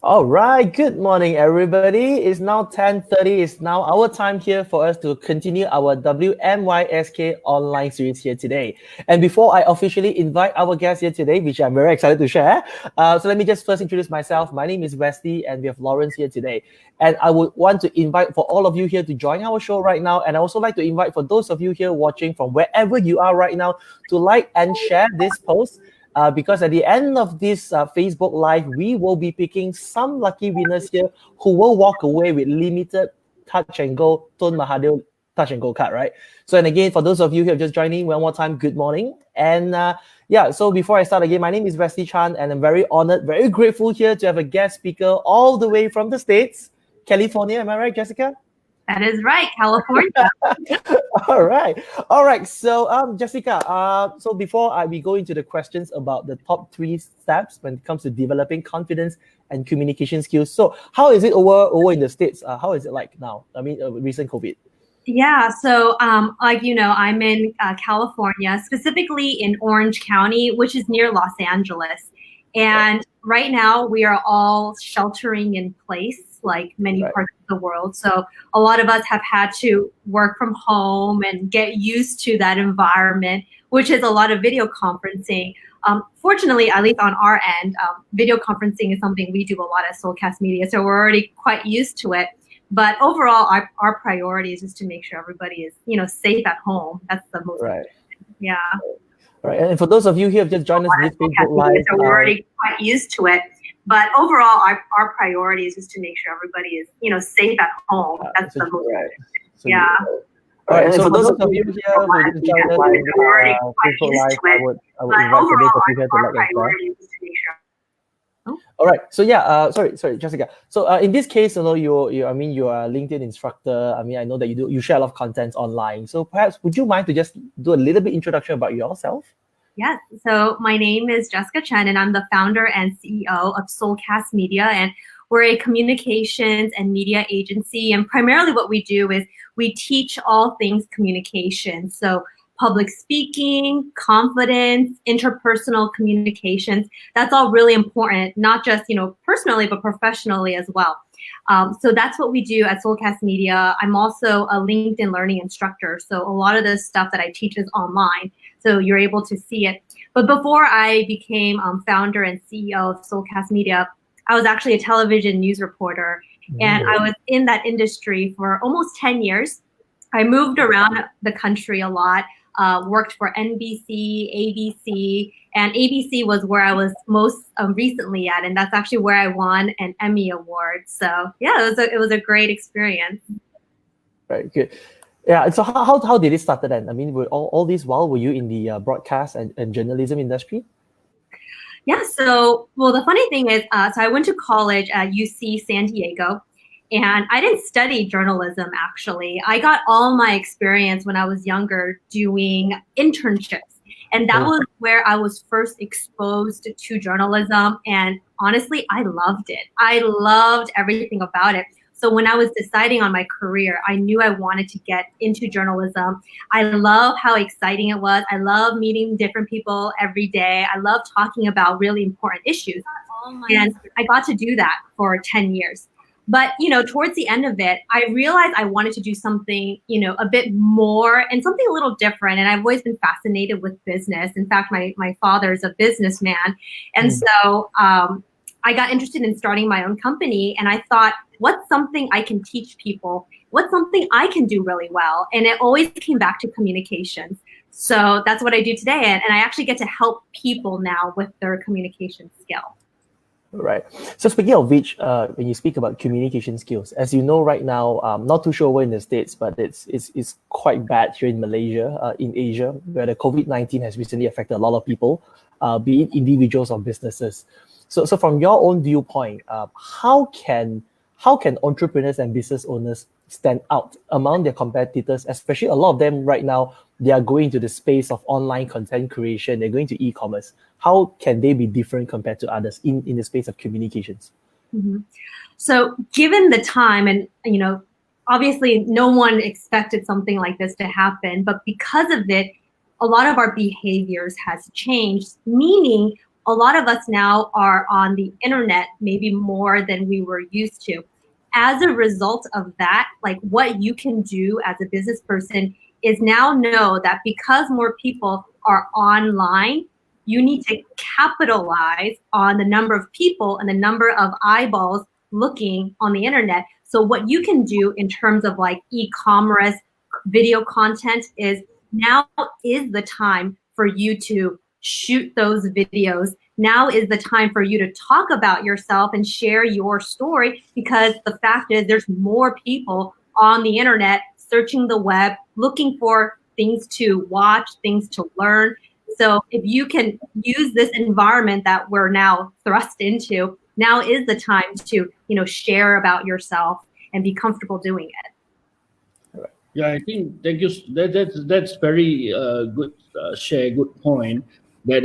All right, good morning, everybody. It's now 10:30. It's now our time here for us to continue our WMYSK online series here today. And before I officially invite our guest here today, which I'm very excited to share, so let me just first introduce myself. My name is Wesley, and we have Lawrence here today. And I would want to invite for all of you here to join our show right now. And I also like to invite for those of you here watching from wherever you are right now to like and share this post. Because at the end of this Facebook Live, we will be picking some lucky winners here who will walk away with limited touch and go Ton Mahathir touch and go card, right? So, and again, for those of you who have just joined in, one more time, good morning. And yeah, so before I start again, my name is Jessica Chen, and I'm very honored, very grateful here to have a guest speaker all the way from the States, California. Am I right, Jessica? That is right, California. All right. So, Jessica, so before we go into the questions about the top 3 steps when it comes to developing confidence and communication skills. So, how is it over in the States? How is it like now? I mean, recent COVID. Yeah, so like you know, I'm in California, specifically in Orange County, which is near Los Angeles. And right now we are all sheltering in place, like many parts of the world. So a lot of us have had to work from home and get used to that environment, which is a lot of video conferencing. Fortunately, at least on our end, video conferencing is something we do a lot at Soulcast Media, so we're already quite used to it. But overall, our priority is just to make sure everybody is, safe at home. That's the most important. Yeah. All right. And for those of you who have just joined us in this Facebook Live, so we're already quite used to it. But overall, our priority is just to make sure everybody is, safe at home. That's the most important. Yeah. All right. So for those of you here who just joined us in Facebook Live, I would invite those of you here to like and share. All right. So yeah, sorry, Jessica. So in this case, you are a LinkedIn instructor. I mean, I know that you share a lot of content online. So perhaps would you mind to just do a little bit introduction about yourself? Yes. So my name is Jessica Chen, and I'm the founder and CEO of Soulcast Media, and we're a communications and media agency. And primarily, what we do is we teach all things communication. So public speaking, confidence, interpersonal communications. That's all really important, not just, personally, but professionally as well. So that's what we do at Soulcast Media. I'm also a LinkedIn learning instructor. So a lot of the stuff that I teach is online. So you're able to see it. But before I became founder and CEO of Soulcast Media, I was actually a television news reporter. And I was in that industry for almost 10 years. I moved around the country a lot. Worked for NBC, ABC, and ABC was where I was most recently at, and that's actually where I won an Emmy award. So yeah, it was a great experience. Right, good. Yeah, so how did it start then? I mean, were all this while were you in the broadcast and journalism industry? Yeah, so the funny thing is, so I went to college at UC San Diego. And I didn't study journalism, actually. I got all my experience when I was younger doing internships. And that was where I was first exposed to journalism. And honestly, I loved it. I loved everything about it. So when I was deciding on my career, I knew I wanted to get into journalism. I love how exciting it was. I love meeting different people every day. I love talking about really important issues. And I got to do that for 10 years. But, towards the end of it, I realized I wanted to do something, a bit more and something a little different. And I've always been fascinated with business. In fact, my father is a businessman. And so I got interested in starting my own company. And I thought, what's something I can teach people? What's something I can do really well? And it always came back to communications. So that's what I do today. And I actually get to help people now with their communication skill. Right. So speaking of which, when you speak about communication skills, as you know right now, not too sure where in the States, but it's quite bad here in Malaysia, in Asia, where the COVID-19 has recently affected a lot of people, be it individuals or businesses. So from your own viewpoint, how can entrepreneurs and business owners stand out among their competitors, especially a lot of them right now, they are going to the space of online content creation, they're going to e-commerce. How can they be different compared to others in the space of communications? Mm-hmm. So given the time, and obviously no one expected something like this to happen, but because of it, a lot of our behaviors has changed, meaning a lot of us now are on the internet maybe more than we were used to. As a result of that, like what you can do as a business person is now know that because more people are online, you need to capitalize on the number of people and the number of eyeballs looking on the internet. So what you can do in terms of like e-commerce, video content is now is the time for you to shoot those videos. Now is the time for you to talk about yourself and share your story, because the fact is there's more people on the internet searching the web, looking for things to watch, things to learn. So if you can use this environment that we're now thrust into, now is the time to, share about yourself and be comfortable doing it. Yeah, I think thank you. That's very good share, good point. That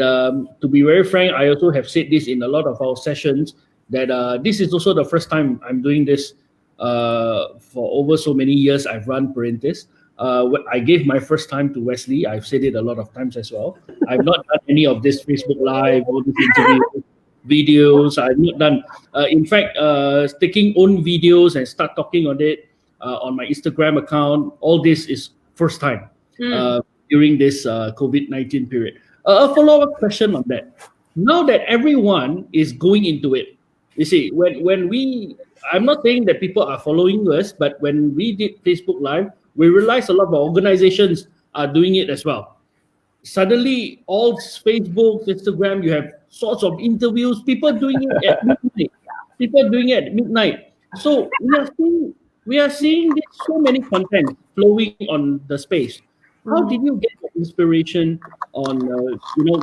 to be very frank, I also have said this in a lot of our sessions that this is also the first time I'm doing this for over so many years. I've run Parentis. I gave my first time to Wesley. I've said it a lot of times as well. I've not done any of this Facebook Live or this interview videos. I've not done. In fact, taking own videos and start talking on it on my Instagram account. All this is first time during this COVID-19 period. A follow-up question on that. Now that everyone is going into it, you see, when we, I'm not saying that people are following us, but when we did Facebook Live, we realized a lot of organizations are doing it as well. Suddenly, all Facebook, Instagram, you have sorts of interviews, people doing it at midnight. People doing it at midnight. So we are seeing this, so many content flowing on the space. How did you get the inspiration on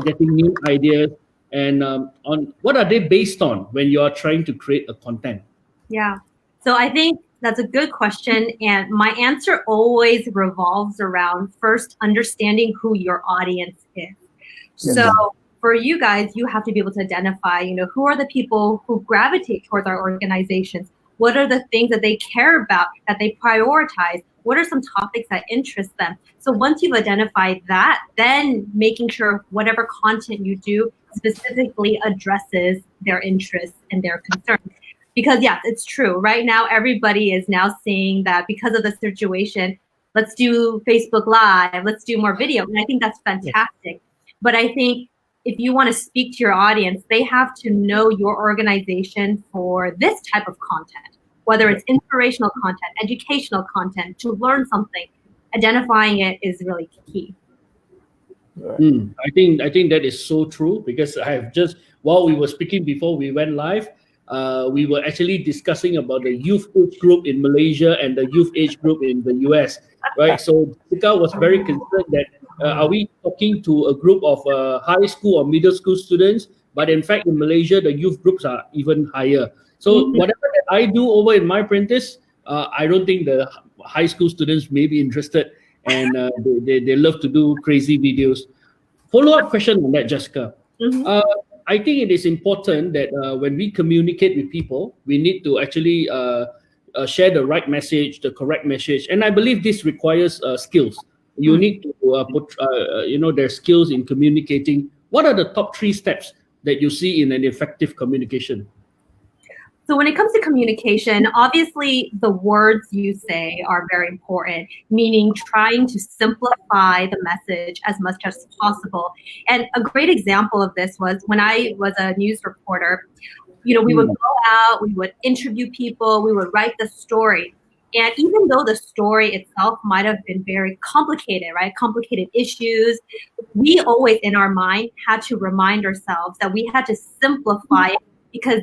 getting new ideas, and on what are they based on when you are trying to create a content? Yeah. So I think that's a good question. And my answer always revolves around first understanding who your audience is. So for you guys, you have to be able to identify, who are the people who gravitate towards our organizations? What are the things that they care about, that they prioritize? What are some topics that interest them? So once you've identified that, then making sure whatever content you do specifically addresses their interests and their concerns. Because yes, it's true. Right now, everybody is now saying that because of the situation, let's do Facebook Live, let's do more video. And I think that's fantastic. But I think if you want to speak to your audience, they have to know your organization for this type of content, whether it's inspirational content, educational content, to learn something. Identifying it is really key. I think that is so true, because I have just, while we were speaking before we went live, we were actually discussing about the youth age group in Malaysia and the youth age group in the US, right? So Jessica was very concerned that are we talking to a group of high school or middle school students? But in fact, in Malaysia, the youth groups are even higher. So whatever that I do over in my apprentice, I don't think the high school students may be interested, and they love to do crazy videos. Follow-up question on that, Jessica. I think it is important that when we communicate with people, we need to actually share the right message, the correct message. And I believe this requires skills. You need to put, their skills in communicating. What are the top 3 steps that you see in an effective communication? So when it comes to communication, obviously the words you say are very important, meaning trying to simplify the message as much as possible. And a great example of this was when I was a news reporter. We would go out, we would interview people, we would write the story. And even though the story itself might have been very complicated, right? Complicated issues, we always in our mind had to remind ourselves that we had to simplify it, because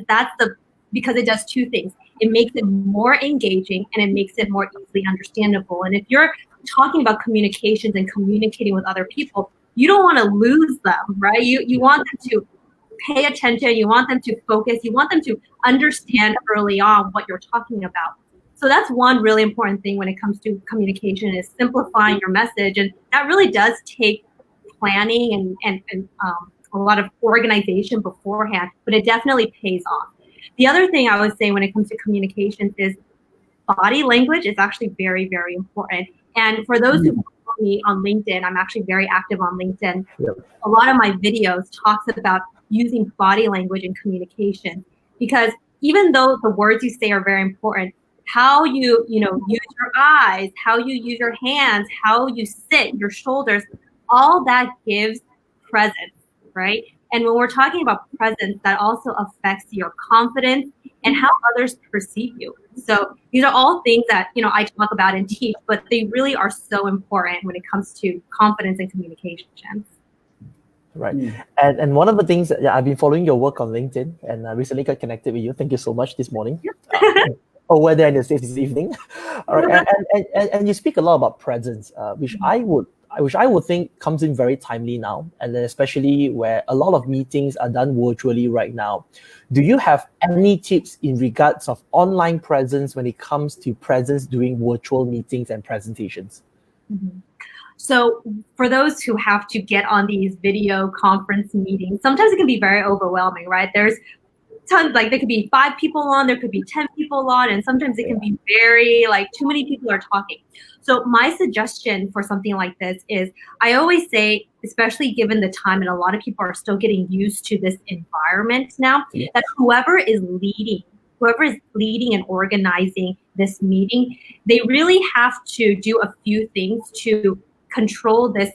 because it does 2 things. It makes it more engaging and it makes it more easily understandable. And if you're talking about communications and communicating with other people, you don't want to lose them, right? You want them to pay attention, you want them to focus, you want them to understand early on what you're talking about. So that's one really important thing when it comes to communication, is simplifying your message. And that really does take planning and a lot of organization beforehand, but it definitely pays off. The other thing I would say when it comes to communications is body language is actually very, very important. And for those who follow me on LinkedIn, I'm actually very active on LinkedIn. A lot of my videos talks about using body language and communication. Because even though the words you say are very important, how you use your eyes, how you use your hands, how you sit, your shoulders, all that gives presence, right? And when we're talking about presence, that also affects your confidence and how others perceive you. So these are all things that I talk about and teach, but they really are so important when it comes to confidence and communication. Right. And one of the things that I've been following your work on LinkedIn, and I recently got connected with you. Thank you so much this morning. Over there in the States this evening. All right. And you speak a lot about presence, which I would think comes in very timely now, and then especially where a lot of meetings are done virtually right now. Do you have any tips in regards of online presence when it comes to presence during virtual meetings and presentations? Mm-hmm. So for those who have to get on these video conference meetings, sometimes it can be very overwhelming, right? There's tons, like there could be 5 people on, there could be 10 people on, and sometimes it can be very too many people are talking. So my suggestion for something like this is, I always say, especially given the time and a lot of people are still getting used to this environment now, that whoever is leading and organizing this meeting, they really have to do a few things to control this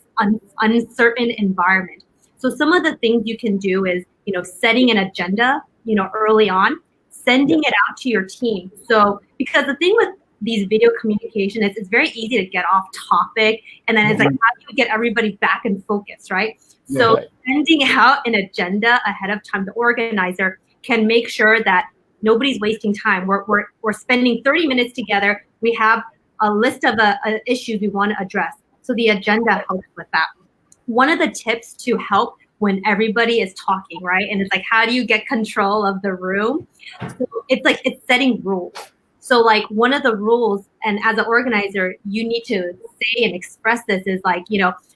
uncertain environment. So some of the things you can do is, setting an agenda, early on, sending it out to your team. So, because the thing with these video communication is it's very easy to get off topic, and then it's like, how do you get everybody back in focus, right? So sending out an agenda ahead of time, the organizer can make sure that nobody's wasting time. We're spending 30 minutes together. We have a list of issues we want to address. So the agenda helps with that. One of the tips to help when everybody is talking, right? And it's like, how do you get control of the room? So it's setting rules. So one of the rules, and as an organizer, you need to say and express this is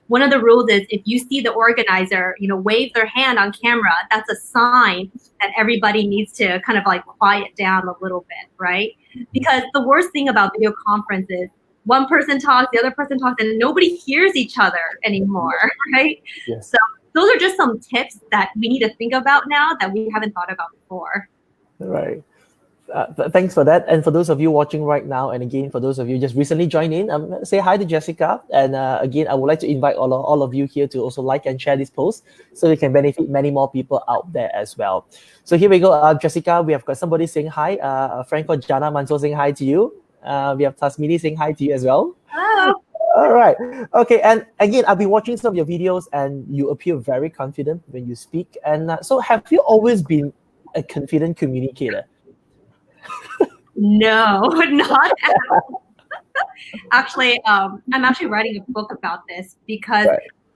one of the rules is if you see the organizer, wave their hand on camera, that's a sign that everybody needs to kind of quiet down a little bit, right? Because the worst thing about video conference is one person talks, the other person talks, and nobody hears each other anymore, right? Yes. So those are just some tips that we need to think about now that we haven't thought about before. Right. Thanks for that. And for those of you watching right now, and again, for those of you just recently joined in, say hi to Jessica. And again, I would like to invite all of you here to also like and share this post so we can benefit many more people out there as well. So here we go. Jessica, we have got somebody saying hi. A friend called Jana Manso saying hi to you. We have Tasmini saying hi to you as well. Hello. All right. Okay. And again, I've been watching some of your videos and you appear very confident when you speak. And so have you always been a confident communicator? No, not at all. Actually, I'm actually writing a book about this because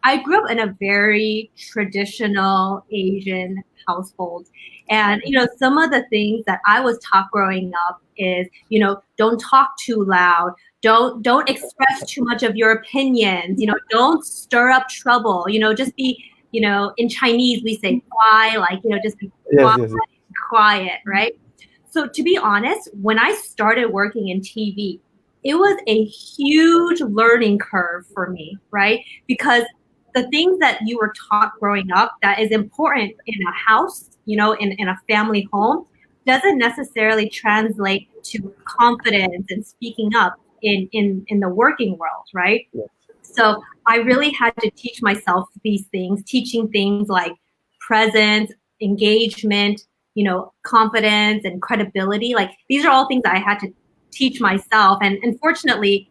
I grew up in a very traditional Asian household. And, some of the things that I was taught growing up is, don't talk too loud. Don't express too much of your opinions. Don't stir up trouble. Just be, in Chinese, we say, just be quiet, right? So to be honest, when I started working in TV, it was a huge learning curve for me, right? Because the things that you were taught growing up that is important in a house, in a family home, doesn't necessarily translate to confidence and speaking up in the working world, right? Yes. So I really had to teach myself these things, teaching things like presence, engagement, confidence and credibility. These are all things I had to teach myself. And unfortunately,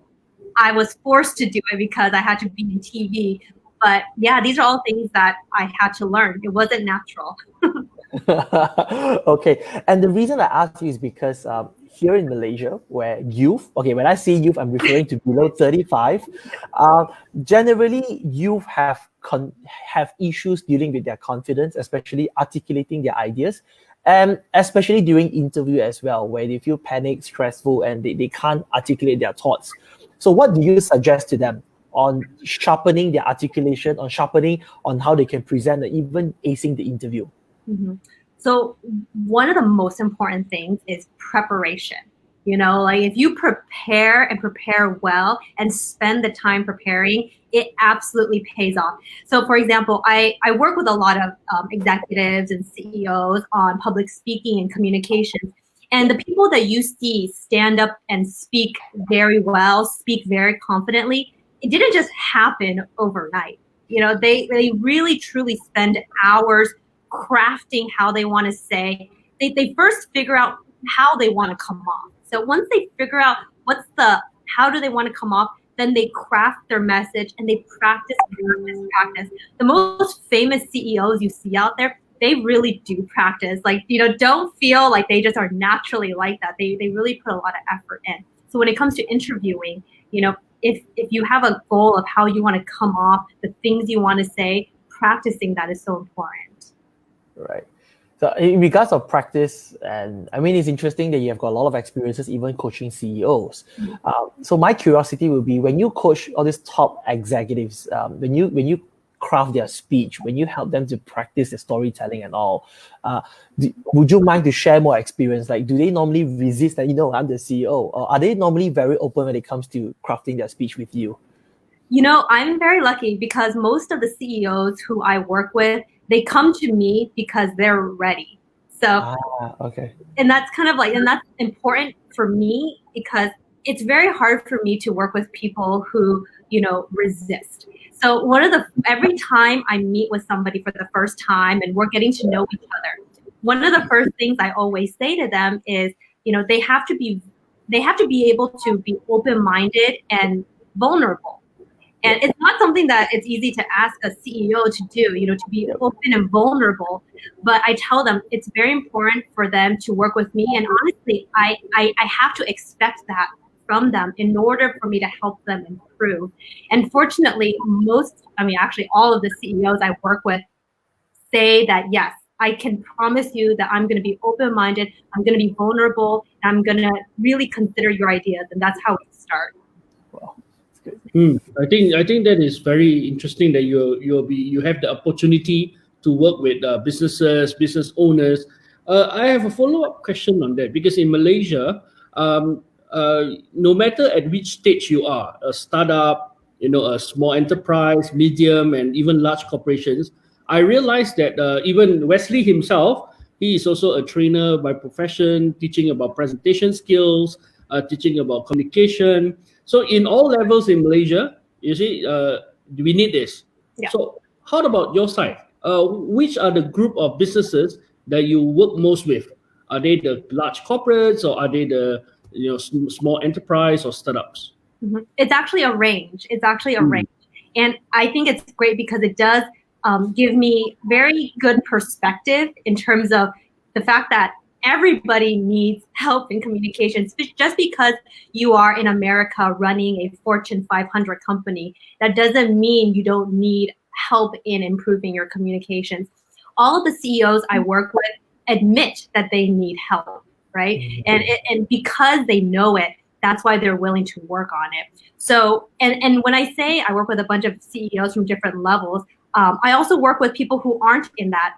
I was forced to do it because I had to be in TV. But yeah, these are all things that I had to learn. It wasn't natural. Okay. And the reason I ask you is because here in Malaysia, where youth, when I say youth, I'm referring to below 35, generally youth have issues dealing with their confidence, especially articulating their ideas, and especially during interview as well, where they feel panicked, stressful, and they can't articulate their thoughts. So what do you suggest to them on sharpening their articulation, on how they can present, or even acing the interview? Mm-hmm. So one of the most important things is preparation. Like if you prepare and prepare well and spend the time preparing, it absolutely pays off. So for example, I work with a lot of executives and CEOs on public speaking and communications. And the people that you see stand up and speak very well, speak very confidently, it didn't just happen overnight. They really truly spend hours crafting how they want to say. They first figure out how they want to come off. So once they figure out how do they want to come off, then they craft their message and they practice. The most famous CEOs you see out there, they really do practice. Don't feel like they just are naturally like that. They really put a lot of effort in. So when it comes to interviewing, if you have a goal of how you want to come off, the things you want to say, practicing that is so important. Right. So in regards of practice, and I mean, it's interesting that you have got a lot of experiences even coaching CEOs. So my curiosity will be, when you coach all these top executives, when you craft their speech, when you help them to practice the storytelling and all, would you mind to share more experience? Like, do they normally resist that, I'm the CEO, or are they normally very open when it comes to crafting their speech with you? I'm very lucky because most of the CEOs who I work with, they come to me because they're ready. So, okay. And that's and that's important for me because it's very hard for me to work with people who, resist. So every time I meet with somebody for the first time and we're getting to know each other, one of the first things I always say to them is, they have to be able to be open-minded and vulnerable. And it's not something that it's easy to ask a CEO to do, to be open and vulnerable. But I tell them it's very important for them to work with me. And honestly, I have to expect that from them in order for me to help them improve. And fortunately, actually all of the CEOs I work with say that, yes, I can promise you that I'm going to be open-minded, I'm going to be vulnerable, and I'm going to really consider your ideas. And that's how we start. Wow. I think that is very interesting that you have the opportunity to work with businesses, business owners. I have a follow-up question on that, because in Malaysia, no matter at which stage you are, a startup, a small enterprise, medium, and even large corporations, I realized that even Wesley himself, he is also a trainer by profession, teaching about presentation skills, teaching about communication. So in all levels in Malaysia, you see, we need this. Yeah. So how about your side? Which are the group of businesses that you work most with? Are they the large corporates, or are they the small enterprise or startups? Mm-hmm. It's actually a range. And I think it's great because it does give me very good perspective in terms of the fact that everybody needs help in communications. Just because you are in America running a Fortune 500 company, that doesn't mean you don't need help in improving your communications. All of the CEOs I work with admit that they need help, right? And because they know it, that's why they're willing to work on it. So, and when I say I work with a bunch of CEOs from different levels, I also work with people who aren't in that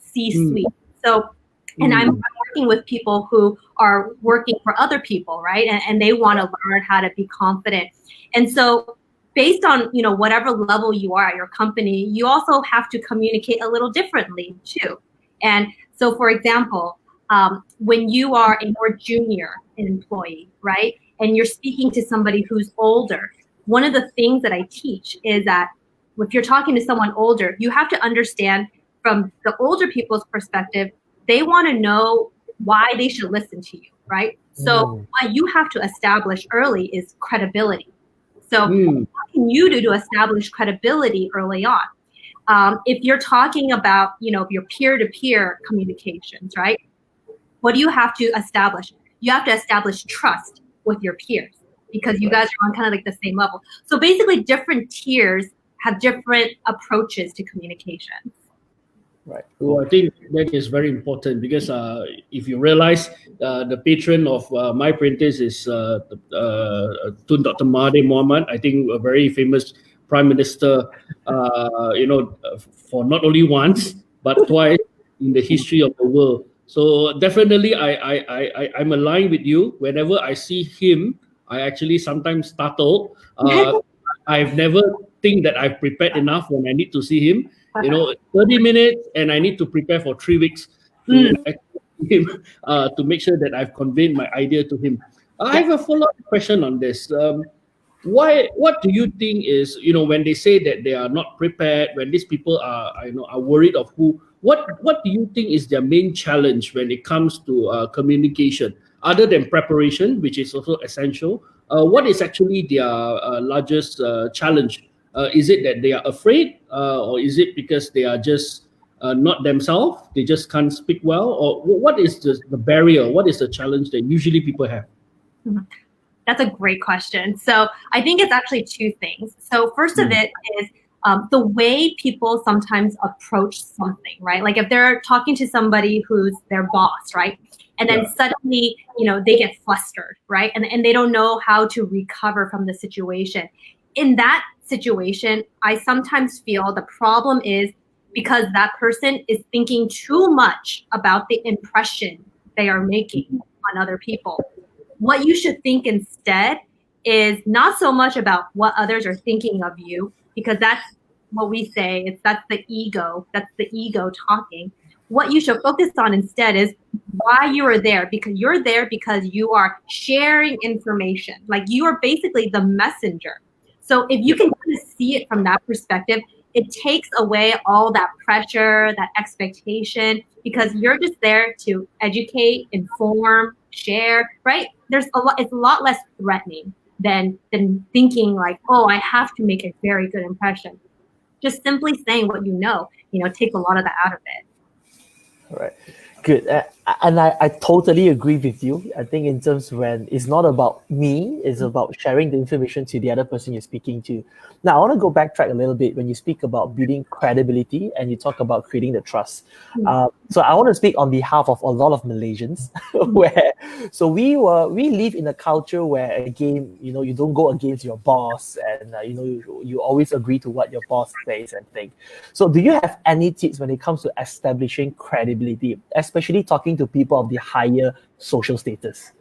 C-suite. So, and I'm working with people who are working for other people, right? And they want to learn how to be confident. And so based on, whatever level you are at your company, you also have to communicate a little differently too. And so, for example, when you are a more junior employee, right? And you're speaking to somebody who's older, one of the things that I teach is that if you're talking to someone older, you have to understand from the older people's perspective, they want to know why they should listen to you, right? So what you have to establish early is credibility. So what can you do to establish credibility early on? If you're talking about, your peer-to-peer communications, right? What do you have to establish? You have to establish trust with your peers because you guys are on kind of the same level. So basically different tiers have different approaches to communication. Right. Well, I think that is very important because if you realize the patron of my printers is Tun Dr. Mahathir Mohamad, I think a very famous prime minister, for not only once but twice in the history of the world. So definitely, I'm aligned with you. Whenever I see him, I actually sometimes startle. I've never think that I've prepared enough when I need to see him. 30 minutes, and I need to prepare for 3 weeks to him to make sure that I've conveyed my idea to him. I have a follow-up question on this. What do you think is, when they say that they are not prepared, when these people are worried of who, what do you think is their main challenge when it comes to communication, other than preparation, which is also essential? What is actually their largest challenge? Is it that they are afraid, or is it because they are just not themselves, they just can't speak well, or what is the barrier, what is the challenge that usually people have? That's a great question. So I think it's actually two things. So first of it is the way people sometimes approach something, right? Like if they're talking to somebody who's their boss, right? And then suddenly, they get flustered, right? And they don't know how to recover from the situation. In that situation, I sometimes feel the problem is because that person is thinking too much about the impression they are making on other people. What you should think instead is not so much about what others are thinking of you, because that's what we say, that's the ego talking. What you should focus on instead is why you are there, because you're there because you are sharing information. Like you are basically the messenger. So if you can kind of see it from that perspective, it takes away all that pressure, that expectation, because you're just there to educate, inform, share, right? It's a lot less threatening than thinking like, oh, I have to make a very good impression. Just simply saying what takes a lot of that out of it. All right. Good. And I totally agree with you. I think in terms when it's not about me, it's about sharing the information to the other person you're speaking to. Now, I want to go backtrack a little bit when you speak about building credibility and you talk about creating the trust. So I want to speak on behalf of a lot of Malaysians we live in a culture where, again, you don't go against your boss, and you always agree to what your boss says and think. So do you have any tips when it comes to establishing credibility, especially talking to people of the higher social status?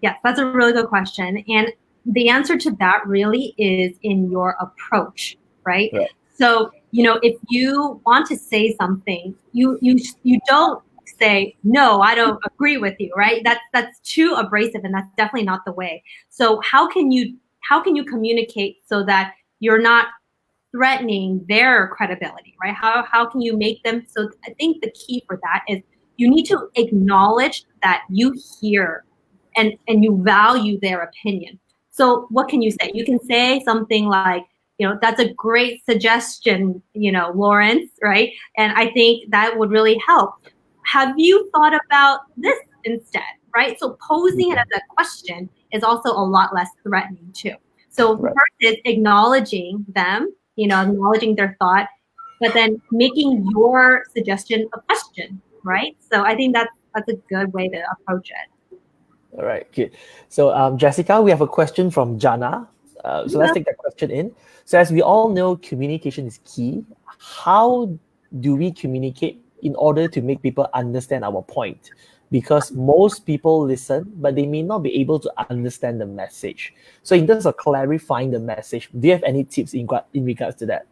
Yeah, that's a really good question. And the answer to that really is in your approach, right? So, if you want to say something, you don't say, no, I don't agree with you, right? That's too abrasive, and that's definitely not the way. So how can you communicate so that you're not threatening their credibility, right? How can you make them? So I think the key for that is you need to acknowledge that you hear and you value their opinion. So what can you say? You can say something like, that's a great suggestion, Lawrence, right? And I think that would really help. Have you thought about this instead, right? So posing it as a question is also a lot less threatening too. So first is acknowledging them, acknowledging their thought, but then making your suggestion a question, right? So I think that's a good way to approach it. All right, good. So Jessica, we have a question from Jana. So let's take that question in. So as we all know, communication is key. How do we communicate in order to make people understand our point? Because most people listen, but they may not be able to understand the message. So in terms of clarifying the message, do you have any tips in regards to that?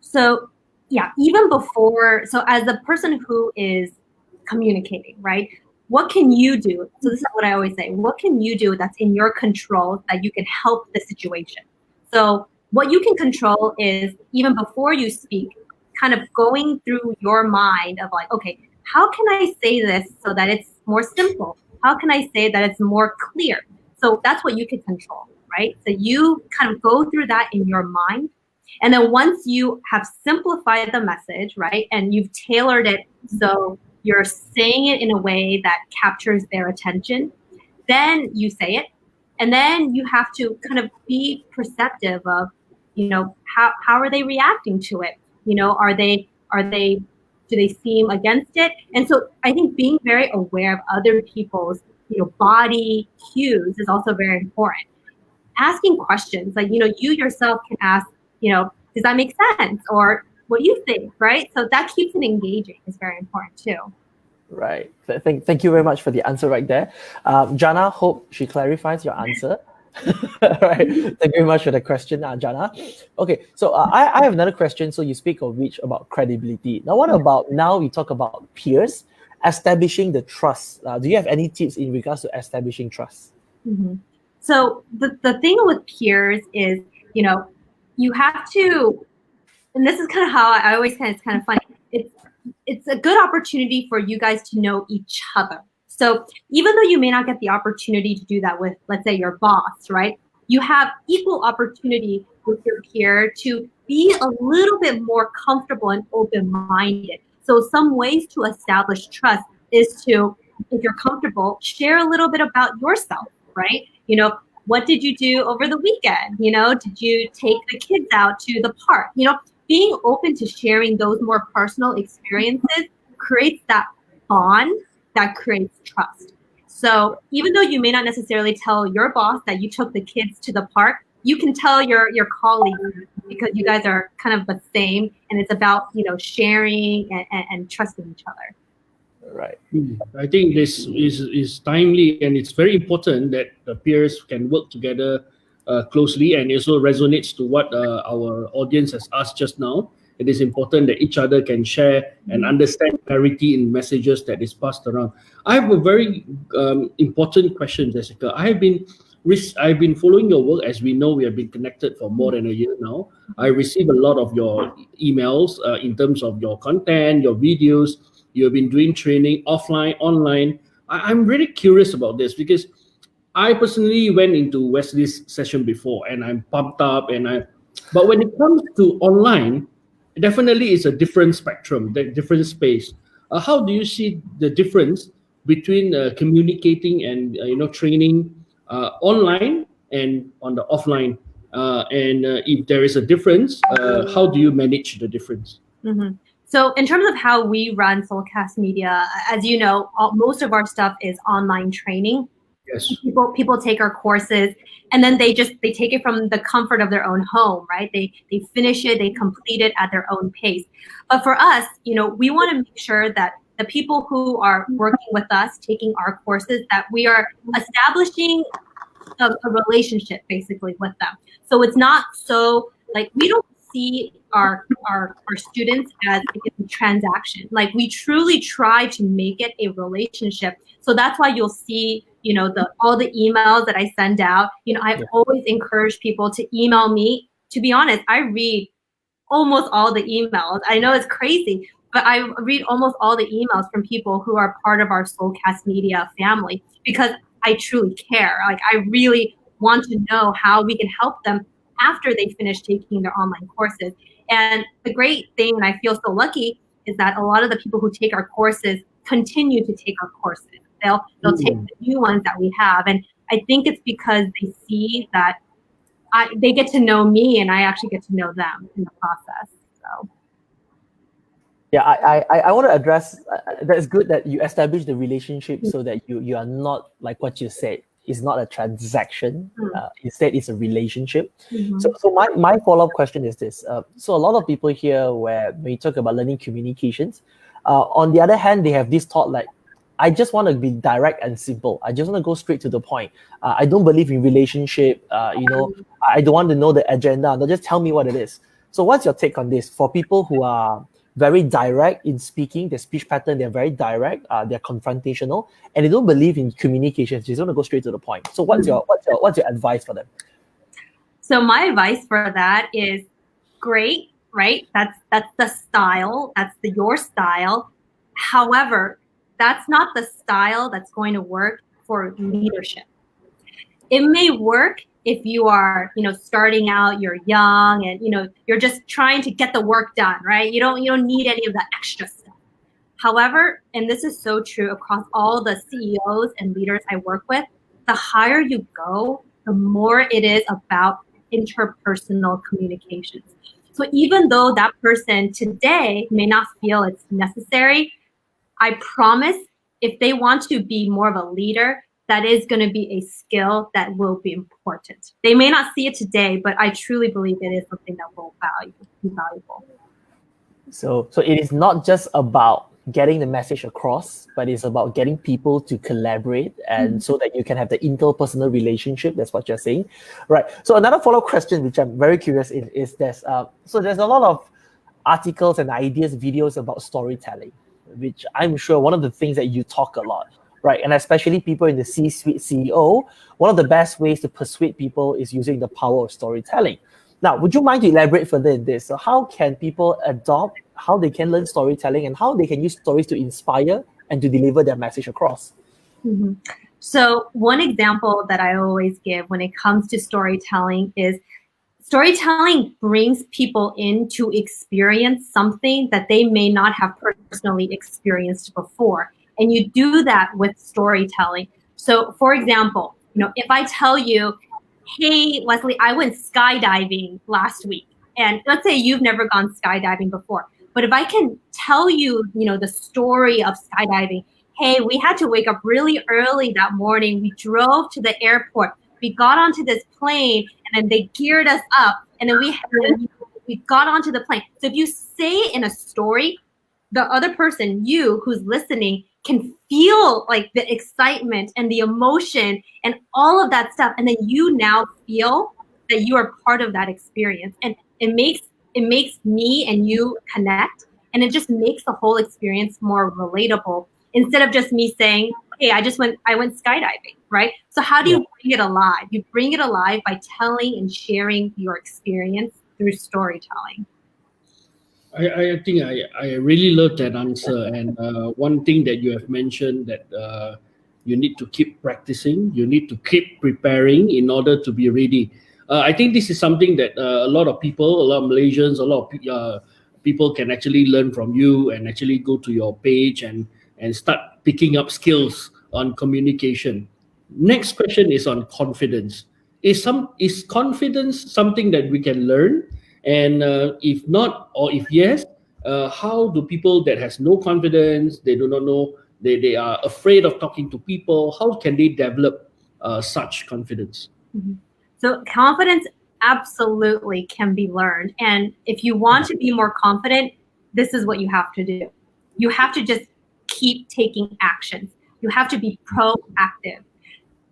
So yeah, even before, so as the person who is communicating, right? What can you do? So this is what I always say. What can you do that's in your control that you can help the situation? So what you can control is, even before you speak, kind of going through your mind of like, okay, how can I say this so that it's more simple? How can I say that it's more clear? So that's what you can control, right? So you kind of go through that in your mind. And then once you have simplified the message, right, and you've tailored it so you're saying it in a way that captures their attention, then you say it. And then you have to kind of be perceptive of, how are they reacting to it? Do they seem against it? And so I think being very aware of other people's, body cues is also very important. Asking questions, like, you yourself can ask, does that make sense? Or what do you think, right? So that keeps it engaging is very important too. Right. Thank you very much for the answer right there. Jana, hope she clarifies your answer. Right. Thank you very much for the question, Jana. Okay, so I have another question. So you speak of which about credibility. Now, what about now we talk about peers establishing the trust? Do you have any tips in regards to establishing trust? Mm-hmm. So the thing with peers is, you have to, and this is kind of how I always it's kind of funny. It's a good opportunity for you guys to know each other. So even though you may not get the opportunity to do that with, let's say, your boss, right? You have equal opportunity with your peer to be a little bit more comfortable and open-minded. So some ways to establish trust is to, if you're comfortable, share a little bit about yourself, right? What did you do over the weekend? Did you take the kids out to the park? Being open to sharing those more personal experiences creates that bond that creates trust. So even though you may not necessarily tell your boss that you took the kids to the park, you can tell your colleagues because you guys are kind of the same, and it's about sharing and trusting each other. Right. I think this is timely, and it's very important that the peers can work together closely, and it also resonates to what our audience has asked just now. It is important that each other can share and understand clarity in messages that is passed around. I have a very important question, Jessica. I've been following your work. As we know, we have been connected for more than a year now. I receive a lot of your emails in terms of your content, your videos. You have been doing training offline, online. I'm really curious about this because I personally went into Wesley's session before and I'm pumped up but when it comes to online, definitely it's a different spectrum, different space. How do you see the difference between communicating and training online and on the offline? And if there is a difference, how do you manage the difference? Mm-hmm. So in terms of how we run Soulcast Media, as you know, most of our stuff is online training. Yes. People take our courses and then they take it from the comfort of their own home, right? They finish it, they complete it at their own pace. But for us, we want to make sure that the people who are working with us, taking our courses, that we are establishing a relationship basically with them. So it's not so like we don't see our students as a transaction. Like we truly try to make it a relationship. So that's why you'll see, all the emails that I send out. I always encourage people to email me. To be honest, I read almost all the emails. I know it's crazy, but I read almost all the emails from people who are part of our Soulcast Media family because I truly care. Like I really want to know how we can help them after they finish taking their online courses. And the great thing, and I feel so lucky, is that a lot of the people who take our courses continue to take our courses. They'll take the new ones that we have. And I think it's because they see that they get to know me and I actually get to know them in the process. So. Yeah, I want to address that's good that you establish the relationship so that you are not like what you said. It's not a transaction. Instead, it's a relationship. Mm-hmm. So my follow-up question is this. So a lot of people here where when you talk about learning communications, on the other hand, they have this thought like, I just want to be direct and simple. I just want to go straight to the point. I don't believe in relationship. I don't want to know the agenda. They'll just tell me what it is. So what's your take on this? For people who are very direct in speaking, their speech pattern, they're very direct, they're confrontational, and they don't believe in communication. They just want to go straight to the point. So what's your advice for them? So my advice for that is great, right? That's the style. That's your style. However, that's not the style that's going to work for leadership. It may work if you are, starting out, you're young and, you're just trying to get the work done, right? You don't need any of that extra stuff. However, and this is so true across all the CEOs and leaders I work with, the higher you go, the more it is about interpersonal communications. So even though that person today may not feel it's necessary, I promise if they want to be more of a leader, that is going to be a skill that will be important. They may not see it today, but I truly believe it is something that will be valuable. So it is not just about getting the message across, but it's about getting people to collaborate and so that you can have the interpersonal relationship. That's what you're saying, right? So another follow-up question, which I'm very curious in, is there's a lot of articles and ideas, videos about storytelling, which I'm sure one of the things that you talk a lot, right? And especially people in the C-suite, CEO, one of the best ways to persuade people is using the power of storytelling. Now, would you mind to elaborate further in this? So how can people adopt, how they can learn storytelling, and how they can use stories to inspire and to deliver their message across? Mm-hmm. So one example that I always give when it comes to storytelling is storytelling brings people in to experience something that they may not have personally experienced before. And you do that with storytelling. So for example, if I tell you, hey, Leslie, I went skydiving last week. And let's say you've never gone skydiving before. But if I can tell you, the story of skydiving, hey, we had to wake up really early that morning. We drove to the airport. We got onto this plane, and then they geared us up. And then we got onto the plane. So if you say in a story, the other person, you who's listening, can feel like the excitement and the emotion and all of that stuff. And then you now feel that you are part of that experience. And it makes me and you connect. And it just makes the whole experience more relatable instead of just me saying, hey, I went skydiving, right? So how do you bring it alive? You bring it alive by telling and sharing your experience through storytelling. I think I really love that answer. And one thing that you have mentioned that you need to keep practicing, you need to keep preparing in order to be ready. I think this is something that a lot of people, a lot of Malaysians, a lot of people can actually learn from you and actually go to your page and start picking up skills on communication. Next question is on confidence. Is confidence something that we can learn? And if not, or if yes, how do people that has no confidence, they do not know, they are afraid of talking to people, how can they develop such confidence? Mm-hmm. So confidence absolutely can be learned. And if you want to be more confident, this is what you have to do. You have to just keep taking actions. You have to be proactive.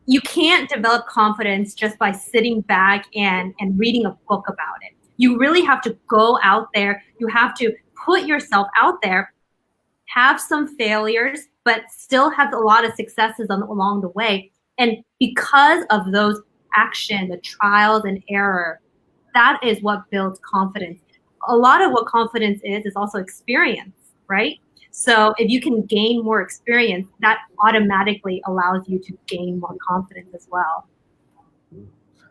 You can't develop confidence just by sitting back and reading a book about it. You really have to go out there. You have to put yourself out there, have some failures, but still have a lot of successes along the way. And because of those action, the trials and error, that is what builds confidence. A lot of what confidence is also experience, right? So if you can gain more experience, that automatically allows you to gain more confidence as well.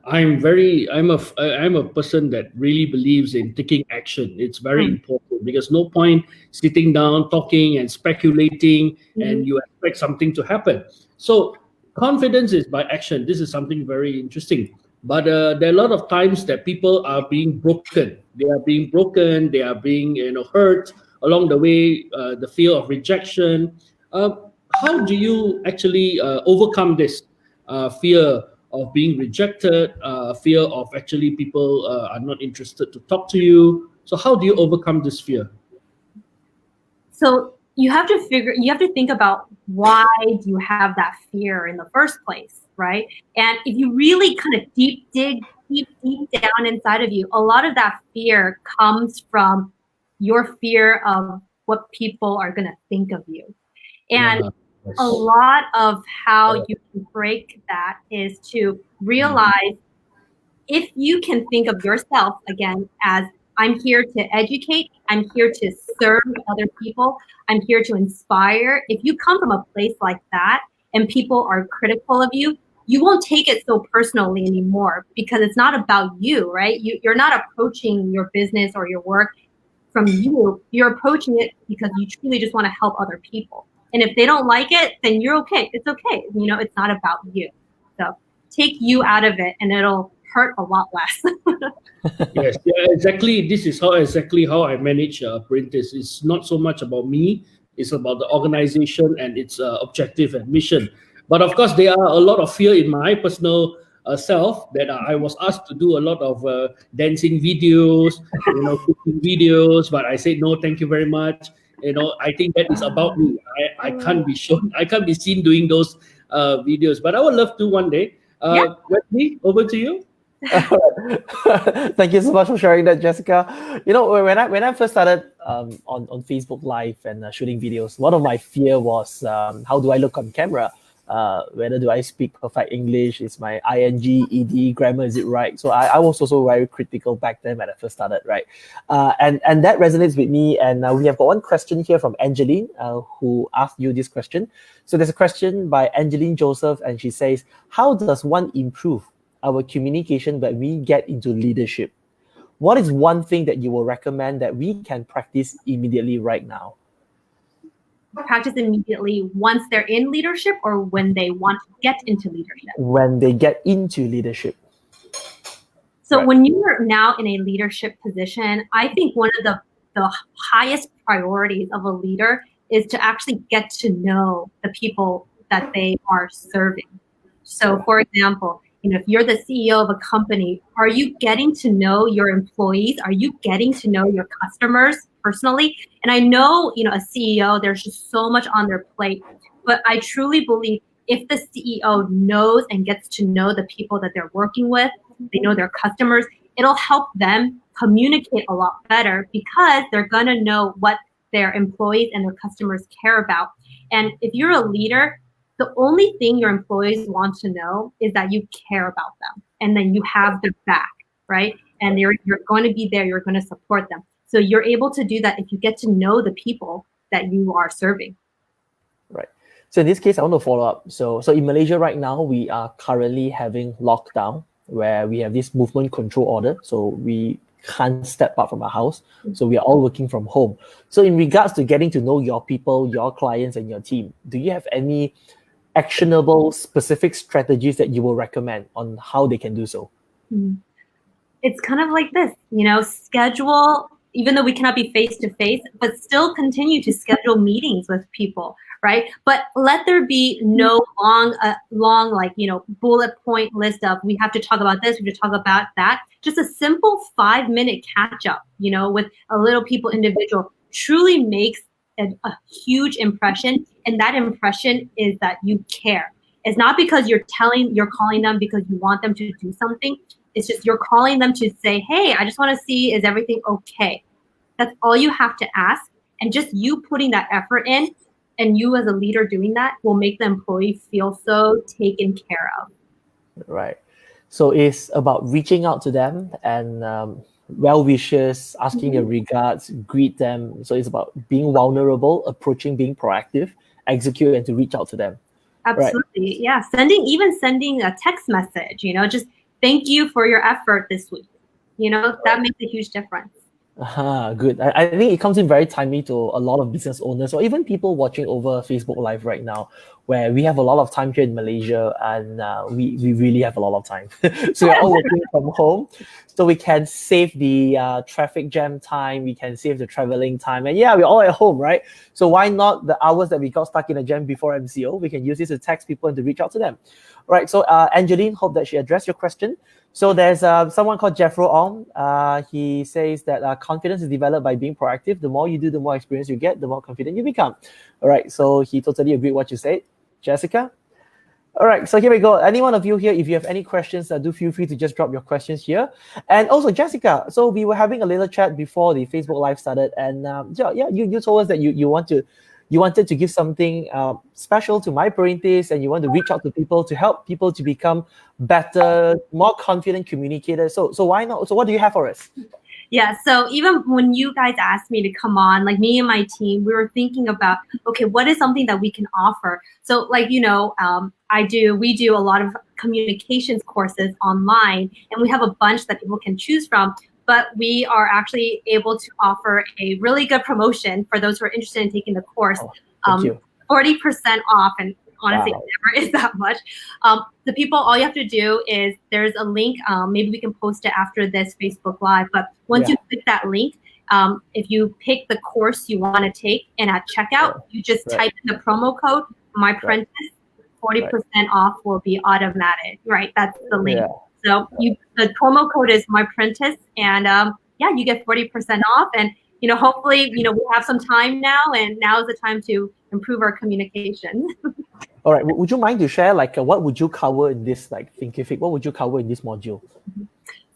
I'm a person that really believes in taking action. It's very important because no point sitting down, talking and speculating and you expect something to happen. So confidence is by action. This is something very interesting. But there are a lot of times that people are being broken. They are being broken. They are being hurt along the way. The fear of rejection. How do you actually overcome this fear of being rejected, fear of actually people are not interested to talk to you? So how do you overcome this fear? So you have to think about why do you have that fear in the first place, right? And if you really kind of deep down inside of you, a lot of that fear comes from your fear of what people are going to think of you. And a lot of how you can break that is to realize if you can think of yourself again as I'm here to educate, I'm here to serve other people, I'm here to inspire. If you come from a place like that and people are critical of you, you won't take it so personally anymore because it's not about you, right? You're not approaching your business or your work from you. You're approaching it because you truly just want to help other people. And if they don't like it, then you're okay. It's okay. It's not about you. So take you out of it and it'll hurt a lot less. Yes, yeah, exactly. This is how I manage Printers. It's not so much about me. It's about the organization and its objective and mission. But of course, there are a lot of fear in my personal self that I was asked to do a lot of dancing videos, cooking videos. But I said no, thank you very much. I think that is about me. I can't be shown, I can't be seen doing those videos, but I would love to one day. Wesley, over to you. Thank you so much for sharing that, Jessica. When I first started on Facebook Live and shooting videos, one of my fear was how do I look on camera? Whether do I speak perfect English? Is my ing, ed, grammar, is it right? So I was also very critical back then when I first started, right? And that resonates with me. And we have got one question here from Angeline, who asked you this question. So there's a question by Angeline Joseph, and she says, how does one improve our communication when we get into leadership? What is one thing that you will recommend that we can practice immediately right now? Practice immediately once they're in leadership or when they want to get into leadership? When they get into leadership. So when you are now in a leadership position, I think one of the highest priorities of a leader is to actually get to know the people that they are serving. So for example, if you're the CEO of a company, are you getting to know your employees? Are you getting to know your customers personally? And I know, a CEO, there's just so much on their plate, but I truly believe if the CEO knows and gets to know the people that they're working with, they know their customers, it'll help them communicate a lot better because they're going to know what their employees and their customers care about. And if you're a leader, the only thing your employees want to know is that you care about them and then you have their back, right? And you're going to be there, you're going to support them. So you're able to do that if you get to know the people that you are serving. Right. So in this case, I want to follow up. So in Malaysia right now, we are currently having lockdown where we have this movement control order. So we can't step out from our house. So we are all working from home. So in regards to getting to know your people, your clients, and your team, do you have any actionable, specific strategies that you will recommend on how they can do so? It's kind of like this, schedule, even though we cannot be face to face, but still continue to schedule meetings with people, right? But let there be no long bullet point list of we have to talk about this, we have to talk about that. Just a simple 5-minute catch up, with a little people individual truly makes a huge impression. And that impression is that you care. It's not because you're calling them because you want them to do something. It's just you're calling them to say, hey, I just want to see, is everything okay? That's all you have to ask. And just you putting that effort in and you as a leader doing that will make the employee feel so taken care of. Right. So it's about reaching out to them and well wishes, asking their regards, greet them. So it's about being vulnerable, approaching, being proactive, execute, and to reach out to them. Absolutely. Right. Yeah. Sending a text message, just thank you for your effort this week. That makes a huge difference. Good. I think it comes in very timely to a lot of business owners or even people watching over Facebook Live right now, where we have a lot of time here in Malaysia and we really have a lot of time. So we're all working from home. So we can save the traffic jam time, we can save the traveling time. And yeah, we're all at home, right? So why not the hours that we got stuck in a jam before MCO? We can use this to text people and to reach out to them. Right. So Angeline, hope that she addressed your question. So there's someone called Jeffro Ong. He says that confidence is developed by being proactive. The more you do, the more experience you get, the more confident you become. All right. So he totally agreed with what you said. Jessica? All right. So here we go. Any one of you here, if you have any questions, do feel free to just drop your questions here. And also, Jessica, so we were having a little chat before the Facebook Live started. And you told us that you wanted to give something special to My Parentis, and you want to reach out to people to help people to become better, more confident communicators. So why not? So what do you have for us? Yeah, so even when you guys asked me to come on, like me and my team, we were thinking about, okay, what is something that we can offer? So we do a lot of communications courses online, and we have a bunch that people can choose from. But we are actually able to offer a really good promotion for those who are interested in taking the course. 40% off, and honestly, wow. It never is that much. The people, all you have to do is there's a link. Maybe we can post it after this Facebook Live. But once you click that link, if you pick the course you want to take, and at checkout, you just type in the promo code, MyPrentice, 40% off will be automatic. Right, that's the link. Yeah. So the promo code is MyPrentice, and you get 40% off. And hopefully, we have some time now, and now is the time to improve our communication. All right. Would you mind to share what would you cover in this Thinkific? What would you cover in this module?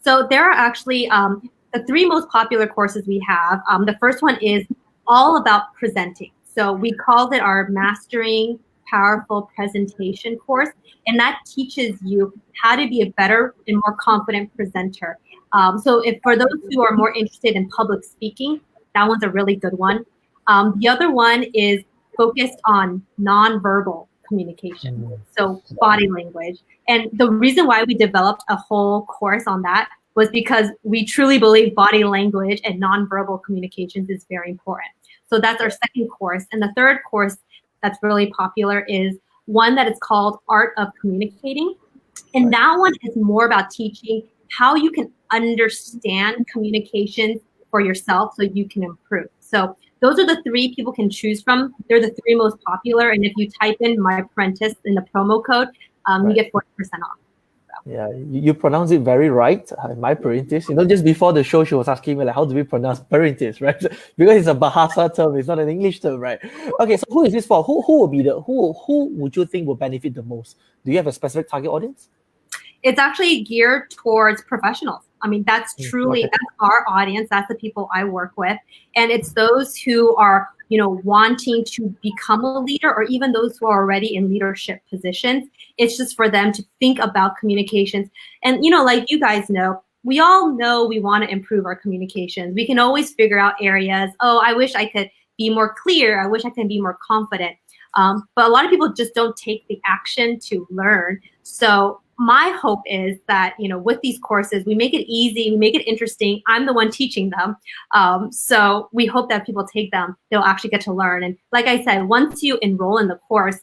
So there are actually the three most popular courses we have. The first one is all about presenting. So we called it our Mastering Powerful Presentation course, and that teaches you how to be a better and more confident presenter. So if for those who are more interested in public speaking, that one's a really good one. The other one is focused on nonverbal communication, so body language. And the reason why we developed a whole course on that was because we truly believe body language and nonverbal communications is very important. So that's our second course. And the third course that's really popular is one that is called Art of Communicating. And that one is more about teaching how you can understand communications for yourself so you can improve. So those are the three people can choose from. They're the three most popular. And if you type in My Apprentice in the promo code, you get 40% off. Yeah, you pronounce it very right. My apprentice. Just before the show, she was asking me how do we pronounce apprentice, right? Because it's a Bahasa term, it's not an English term, right? Okay, so who is this for? Who will be who would you think will benefit the most? Do you have a specific target audience? It's actually geared towards professionals. I mean, that's truly that's our audience. That's the people I work with, and it's those who are wanting to become a leader, or even those who are already in leadership positions. It's just for them to think about communications. And, like you guys know, we all know we want to improve our communications. We can always figure out areas. Oh, I wish I could be more clear. I wish I could be more confident. But a lot of people just don't take the action to learn. So my hope is that, with these courses, we make it easy, we make it interesting. I'm the one teaching them. So we hope that people take them, they'll actually get to learn. And like I said, once you enroll in the course,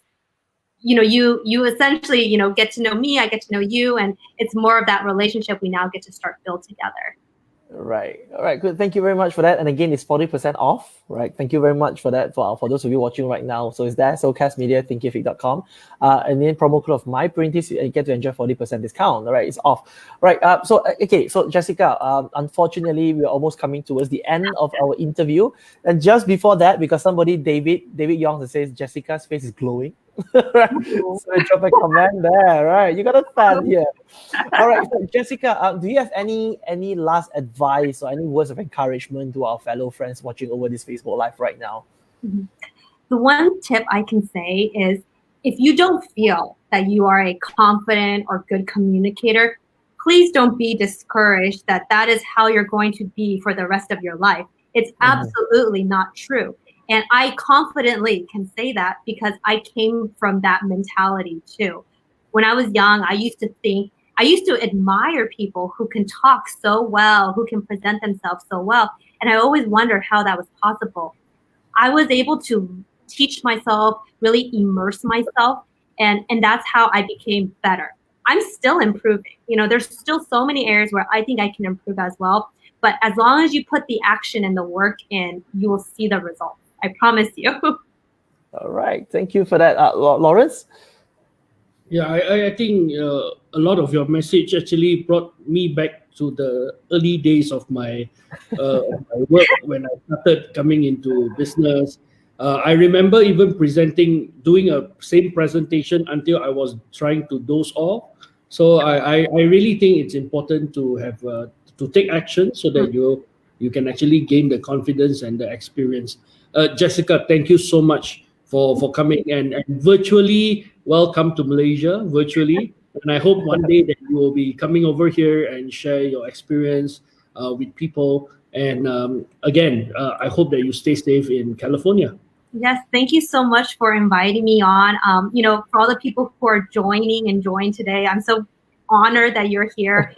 you essentially, get to know me, I get to know you, and it's more of that relationship we now get to start build together. Right. All right. Good. Thank you very much for that. And again, it's 40% off. Right. Thank you very much for that. For those of you watching right now, so it's there. Soulcast Media, thinkific.com. And then promo code of My Apprentice, you get to enjoy 40% discount. All right. It's off. Right. So Jessica, unfortunately, we're almost coming towards the end of our interview. And just before that, because David Young says Jessica's face is glowing. Right. So drop a comment there. Right. You got a fan here. All right. So Jessica, do you have any last advice or any words of encouragement to our fellow friends watching over this Facebook Live right now? Mm-hmm. The one tip I can say is, if you don't feel that you are a confident or good communicator, please don't be discouraged that is how you're going to be for the rest of your life. It's absolutely not true. And I confidently can say that because I came from that mentality too. When I was young, I used to admire people who can talk so well, who can present themselves so well. And I always wondered how that was possible. I was able to teach myself, really immerse myself, and that's how I became better. I'm still improving. There's still so many areas where I think I can improve as well. But as long as you put the action and the work in, you will see the results. I promise you. All right. Thank you for that. Lawrence? Yeah, I think a lot of your message actually brought me back to the early days of my work when I started coming into business. I remember even doing a same presentation until I was trying to doze off. So I really think it's important to have to take action so that you can actually gain the confidence and the experience. Jessica, thank you so much for coming and virtually welcome to Malaysia virtually. And I hope one day that you will be coming over here and share your experience with people. And again, I hope that you stay safe in California. Yes, thank you so much for inviting me on. For all the people who are joined today, I'm so honored that you're here.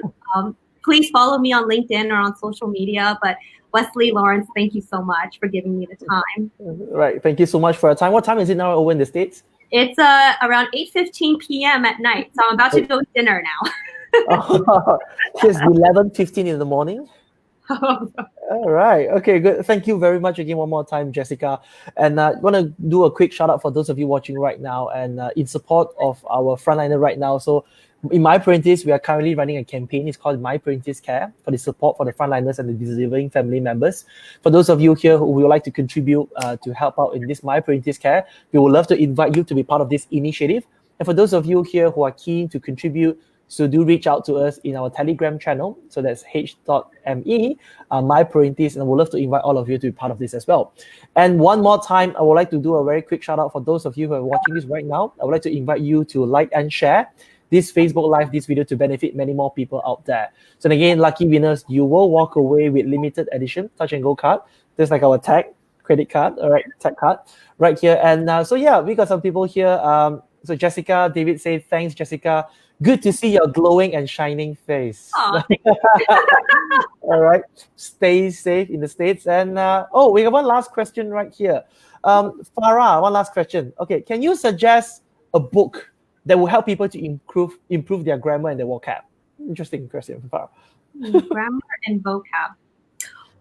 Please follow me on LinkedIn or on social media. But Wesley, Lawrence, thank you so much for giving me the time. Right. Thank you so much for your time. What time is it now over in the States? It's around 8:15 p.m. at night. So I'm about to go to dinner now. It's 11:15 in the morning. All right. Okay, good. Thank you very much again one more time, Jessica. And I want to do a quick shout out for those of you watching right now and in support of our frontliner right now. So in My Apprentice, we are currently running a campaign. It's called My Apprentice Care for the support for the frontliners and the deserving family members. For those of you here who would like to contribute to help out in this My Apprentice Care, we would love to invite you to be part of this initiative. And for those of you here who are keen to contribute, so do reach out to us in our Telegram channel. So that's h.me, My Apprentice, and I would love to invite all of you to be part of this as well. And one more time, I would like to do a very quick shout out for those of you who are watching this right now. I would like to invite you to like and share this Facebook Live, this video to benefit many more people out there. So again, lucky winners, you will walk away with limited edition touch and go card. Just like our tag credit card, all right, tag card right here. And so yeah, we got some people here. So Jessica, David said, thanks, Jessica. Good to see your glowing and shining face. Aw, All right. Stay safe in the States. And we have one last question right here. Farah, one last question. Okay, can you suggest a book that will help people to improve their grammar and their vocab? Interesting question, Farah. grammar and vocab.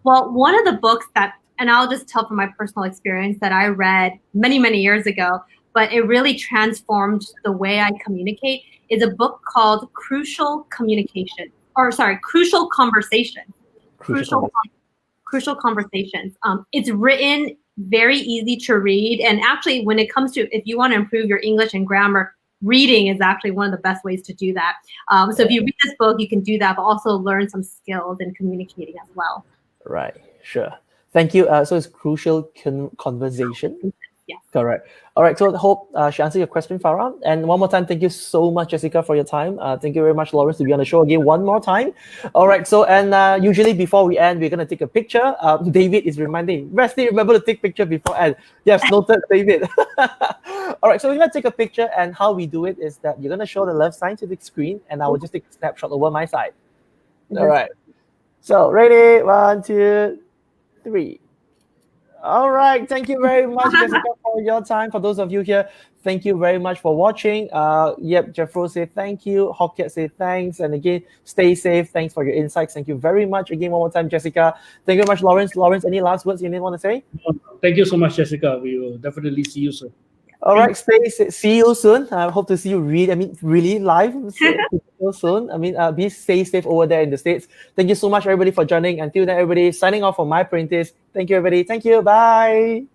Well, one of the books that, and I'll just tell from my personal experience that I read many, many years ago, but it really transformed the way I communicate, is a book called Crucial Conversations. Crucial Conversations. It's written very easy to read. And actually, when it comes to, if you want to improve your English and grammar, reading is actually one of the best ways to do that. So if you read this book, you can do that, but also learn some skills in communicating as well. Right, sure. Thank you. So it's Crucial Conversation. Yes. Correct. All right. So I hope she answered your question, Farah. And one more time, thank you so much, Jessica, for your time. Thank you very much, Lawrence, to be on the show again one more time. All right. So, and usually before we end, we're going to take a picture. David is reminding, Wesley, remember to take picture before end. Yes, noted, David. All right. So we're going to take a picture, and how we do it is that you're going to show the love sign to the screen, and I will just take a snapshot over my side. All right. So ready? 1, 2, 3. All right. Thank you very much, Jessica, for your time. For those of you here, thank you very much for watching. Jeffro say thank you. Hockett say thanks. And again, stay safe. Thanks for your insights. Thank you very much. Again, one more time, Jessica. Thank you very much, Lawrence. Lawrence, any last words you want to say? Thank you so much, Jessica. We will definitely see you soon. All right, see you soon. I hope to see you really live soon. Stay safe over there in the States. Thank you so much, everybody, for joining. Until then, everybody, signing off from My Apprentice. Thank you, everybody. Thank you. Bye.